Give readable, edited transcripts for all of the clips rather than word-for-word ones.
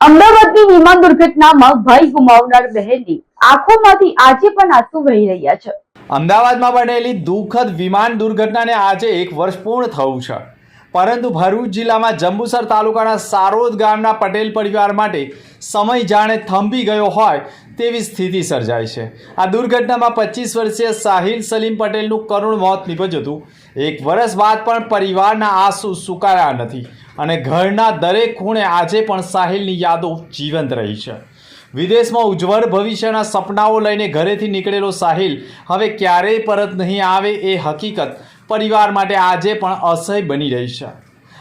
અમદાવાદની વિમાન દુર્ઘટનામાં ભાઈ ગુમાવનાર બહેનની આંખોમાંથી આજે પણ આંસુ વહી રહ્યા છે। અમદાવાદમાં બનેલી દુઃખદ વિમાન દુર્ઘટનાને આજે 1 વર્ષ પૂર્ણ થયું છે, પરંતુ ભરૂચ જિલ્લામાં જંબુસર તાલુકાના સારોદ ગામના પટેલ પરિવાર માટે સમય જાણે થંભી ગયો હોય તેવી સ્થિતિ સર્જાઈ છે। આ દુર્ઘટનામાં 25 વર્ષીય સાહિલ સલીમ પટેલનું કરુણ મોત નીપજ્યું હતું। 1 વર્ષ બાદ પણ પરિવારના આંસુ સુકાયા નથી અને ઘરના દરેક ખૂણે આજે પણ સાહિલની યાદો જીવંત રહી છે। વિદેશમાં ઉજ્જવળ ભવિષ્યના સપનાઓ લઈને ઘરેથી નીકળેલો સાહિલ હવે ક્યારેય પરત નહીં આવે એ હકીકત પરિવાર માટે આજે પણ અસહ્ય બની રહી છે।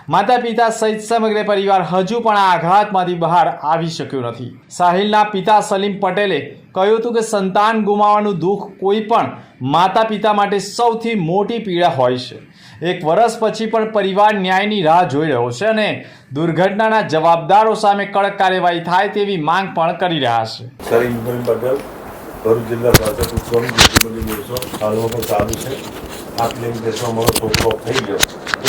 માતા પિતા સહિત સમગ્ર પરિવાર હજુ પણ આ આઘાતમાંથી બહાર આવી શક્યો નથી। સાહિલના પિતા સલીમ પટેલે કહ્યું હતું કે સંતાન ગુમાવવાનું દુઃખ કોઈ પણ માતા પિતા માટે સૌથી મોટી પીડા હોય છે। 1 વર્ષ પછી પણ પરિવાર ન્યાયની રાહ જોઈ રહ્યો છે અને દુર્ઘટનાના જવાબદારો સામે કડક કાર્યવાહી થાય તેવી માંગ પણ કરી રહ્યા છે। સલીમ પટેલ ભરૂચ જિલ્લા ભાજપ ઉપપ્રમુખ દિવસો હાલમાં પણ ચાલુ છે। આ પ્લેન દેશમાં મારો છોકરો થઈ ગયો।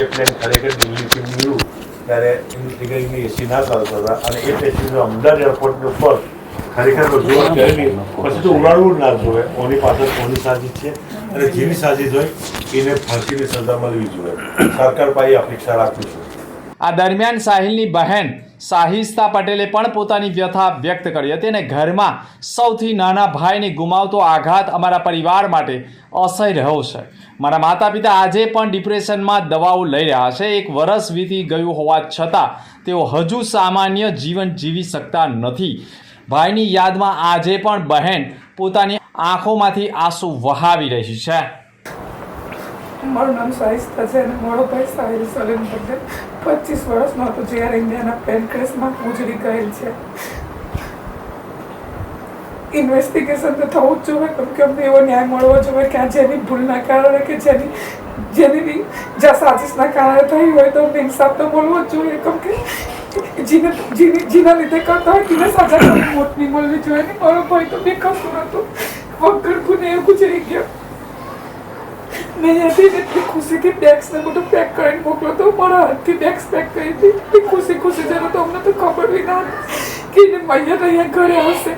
એ પ્લેન ખરેખર દિલ્હીથી નીકળ્યું ત્યારે એની ટિકિટની એસી ના ચાલતા હતા અને એ પેસેન્જર અમદાવાદ એરપોર્ટની ઉપર ખરેખર જોવા ગયેલી પછી તો ઉડાડવું ના જોઈએ। કોની પાછળ કોની સાજિશ છે અને જેની સાજિશ હોય એને ફાંસીની સજા મળવી જોઈએ। સરકાર પાસે અપેક્ષા રાખું છું। આ દરમિયાન સાહિલની બહેન સાહિસ્તા પટેલે પણ પોતાની વ્યથા વ્યક્ત કરી હતી અને ઘરમાં સૌથી નાના ભાઈને ગુમાવતો આઘાત અમારા પરિવાર માટે અસહ્ય રહ્યો છે। મારા માતા પિતા આજે પણ ડિપ્રેશનમાં દવાઓ લઈ રહ્યા છે। 1 વર્ષ વીતી ગયું હોવા છતાં તેઓ હજુ સામાન્ય જીવન જીવી શકતા નથી। ભાઈની યાદમાં આજે પણ બહેન પોતાની આંખોમાંથી આંસુ વહાવી રહી છે। મારું નામ સાહિસ્તા છે અને મારો ભાઈ સાહિલ સલીમ પટેલ 25 વર્ષનો હતો જ્યારે ઇન્ડિયાના પ્લેન ક્રેશમાં ગુજરી ગયેલ છે। ઇન્વેસ્ટિગેશન તો થવું જ જોઈએ, કેમ કે અમને એવો ન્યાય મળવો જોઈએ કે આ જેની ભૂલના કારણે કે જેની સાજિશના કારણે થઈ હોય તો અમને ઇન્સાફ તો મળવો જ જોઈએ, કેમ કે જેના લીધે કરતા હોય તેને સજા કરી મોત નહીં મળવી જોઈએ। ને મારો ભાઈ તો બેકસૂર હતો, વગર ગુને ગુજરી ગયો। મેં અહીંયાથી એટલી ખુશીથી બેગ્સને બધું પેક કરીને મોકલો તો મારા હાથથી બેગ્સ પેક કરી હતી। એટલી ખુશી જરા તો અમને તો ખબર બી ના કે અહીંયા ઘરે આવશે।